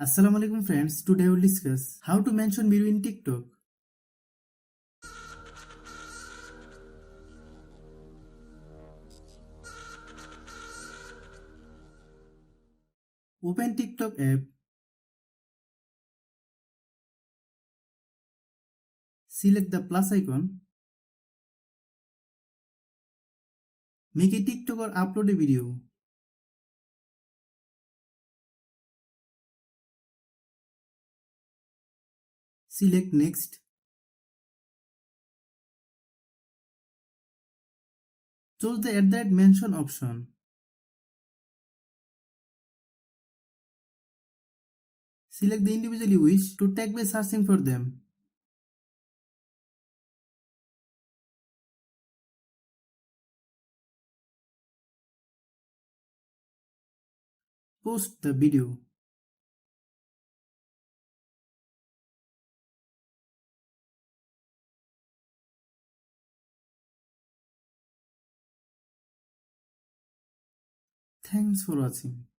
Assalamu alaikum friends, today we will discuss how to mention video in TikTok. Open TikTok app, select the plus icon, make a TikTok or upload a video. Select next. Choose the mention option. Select the individual you wish to tag by searching for them. Post the video. Thanks for watching.